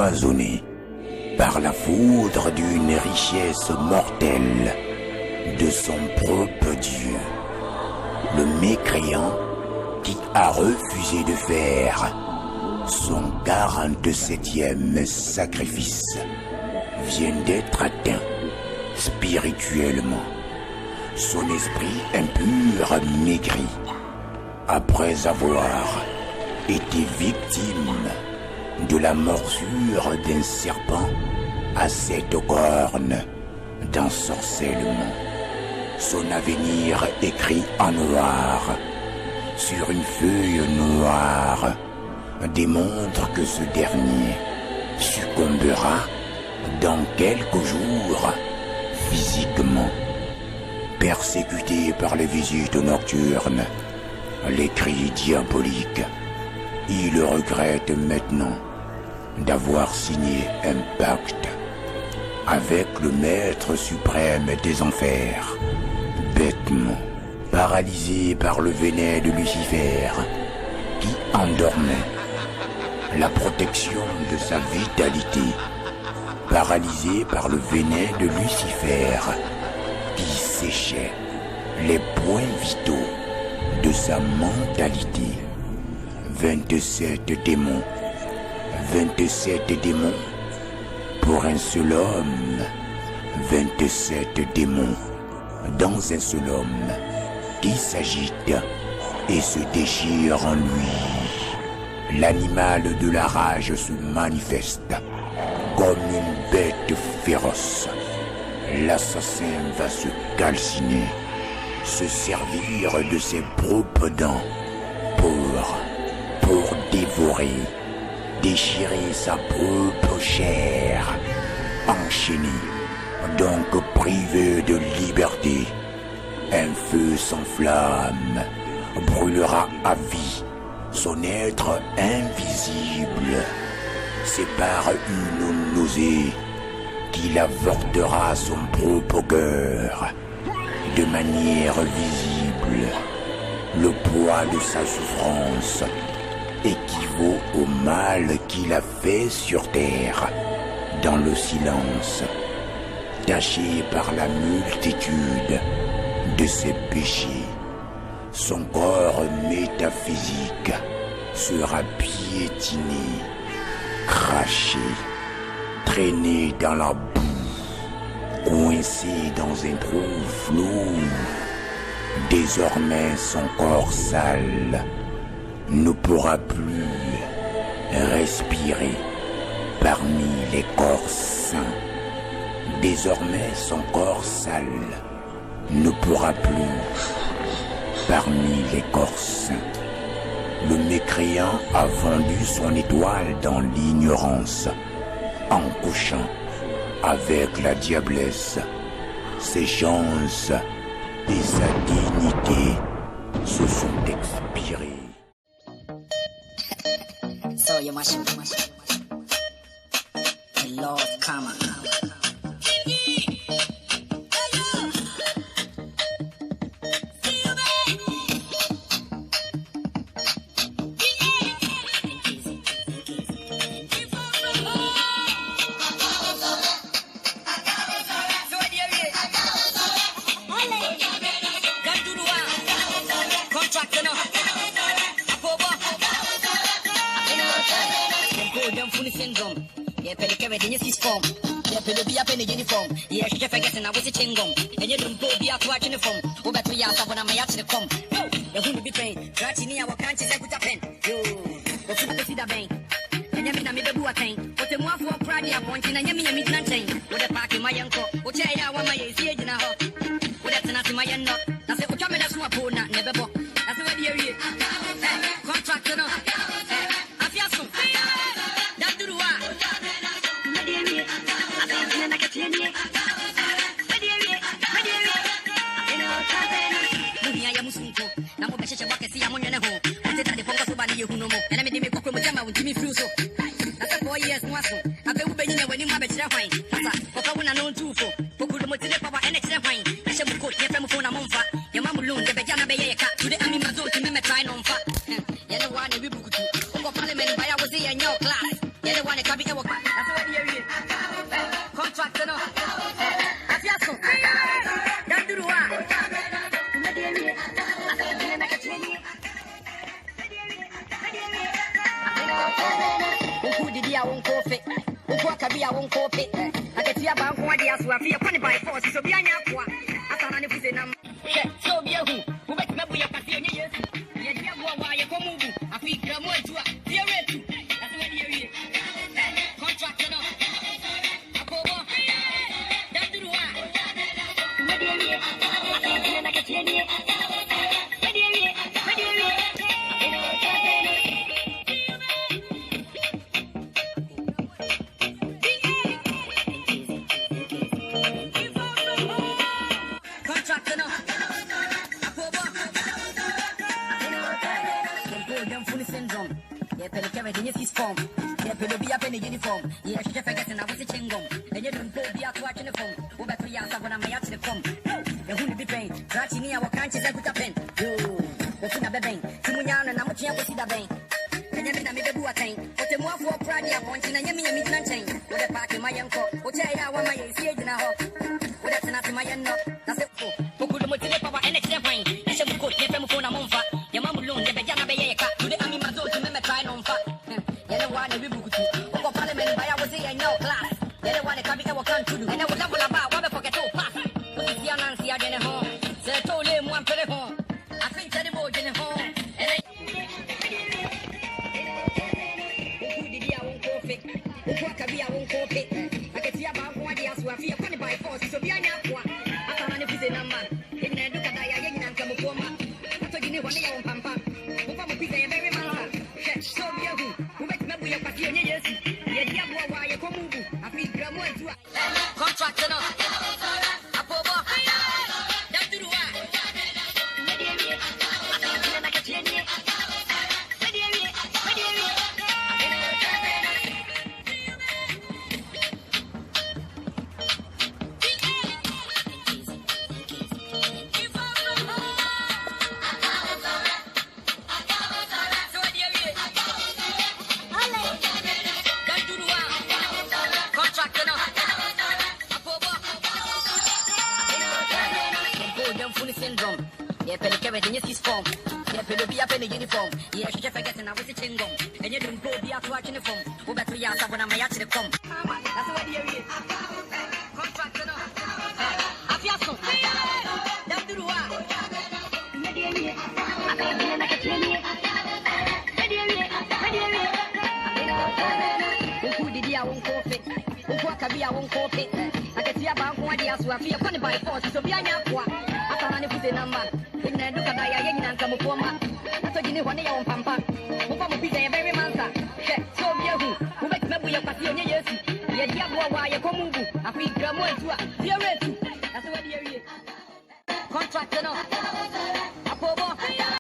empoisonné par la foudre d'une richesse mortelle de son propre Dieu. Le mécréant qui a refusé de faire son 47e sacrifice vient d'être atteint spirituellement. Son esprit impur maigrit après avoir été victime de la morsure d'un serpent à 7 cornes d'ensorcellement. Son avenir écrit en noir sur une feuille noire démontre que ce dernier succombera dans quelques jours physiquement. Persécuté par les visites nocturnes, les cris diaboliques, il regrette maintenant d'avoir signé un pacte avec le Maître suprême des enfers. Bêtement, paralysé par le venin de Lucifer, qui endormait la protection de sa vitalité, paralysé par le venin de Lucifer, qui séchait les points vitaux de sa mentalité. 27 démons, 27 démons pour un seul homme, 27 démons dans un seul homme qui s'agite et se déchire en lui. L'animal de la rage se manifeste comme une bête féroce. L'assassin va se calciner, se servir de ses propres dents pour dévorer, déchirer sa propre chair, enchaîné, donc privé de liberté. Un feu sans flamme brûlera à vie son être invisible. C'est par une nausée qu'il avortera son propre cœur de manière visible. Le poids de sa souffrance équivaut au mal qu'il a fait sur terre, dans le silence, taché par la multitude de ses péchés. Son corps métaphysique sera piétiné, craché, traîné dans la boue, coincé dans un trou flou. Désormais son corps sale ne pourra plus respirer parmi les corps sains. Désormais son corps sale ne pourra plus parmi les corps sains. Le mécréant a vendu son étoile dans l'ignorance, en couchant avec la diablesse. Ses chances et sa dignité se sont expirées. So you must lost karma. Syndrome. Yeah, penny carry in your form. Yeah, penny be up in the uniform. Yeah, she forgetting I was a chingum. And you don't go be out watching the phone. Go back to your house when I'm out to the come. No, you're going to be trained. Scratching me, our country, I put a pen. Yo, go to the cedar bank. And you mean I made a boa thing. But the more for Friday, I'm pointing and you mean I meet nothing. With a park in my uncle. Which I want my age in a hop. With that not in my end up. I said, what I'm in a swap, never bought. That's what you're here. Contract, you know. I feel so. Who did you won't coffee? Who can be a won't copy? I get you about 1 year, so I feel funny by force. So be a yapwa. I can't if it's a so be a who makes me be a passion. Yes, you have why you come over. I feel more to a dear red. That's what you're contract. I go on. That's the one. I can tell you. Form. Yeah, but be up in the uniform. Yeah, she forgetting I was a chingum. And you don't go be out watching the phone. Go back to your house when I'm out to the phone. The who be pain. Scratching me our countries I put up in. Yo, the thing of the bank. Timuyan and I'm a child to see the bank. And you mean I a thing. But the more for Pradi appointing and Yami midnight chain. With a party my uncle. What I want my age in a hop. Well, that's not my end. That's it. Who could motivate our NX wine? I should put your phone a month. Your mom alone, the Bajana Bayaka. To the army Mazo to remember trying on fat. One every book to Parliament by our say no class. They don't want to come in our country. And I would love about what I forget to pass. Because the Nancy are in home. So I told him one for the home. I think that the boy in home. And I did I won't coffee. What can be I won't coffee. I can see about 1 year, so I feel funny by force. So be a yapwa. I can't if it's a number. In the look at I and come home. I told you one day on Pampa. Who come up with a very man. So be a who. We are passion, yes. Yeah, yeah, why you come over? I feel grammar to a contract. Up over. That's the one. Syndrome. Yeah, everything is form. Yeah, be up in the uniform. Yeah, she just forgetting I was a chingum. And you don't go be out watching the phone. Go back to your house when I'm out to the come. That's what you're here. Contract. I feel so. That's the one. Who did you won't coffee? Who can be I won't coffee? I can see about 1 year, so I feel funny by force. So be a yapwa. Number. In the look at I and come home. That's what you know when you're on Pampa. Who come up with a very mansa. So be a who makes me a passion. Yes, yeah, why you come over. I feel grammar to a dear. That's what you're here. Contract.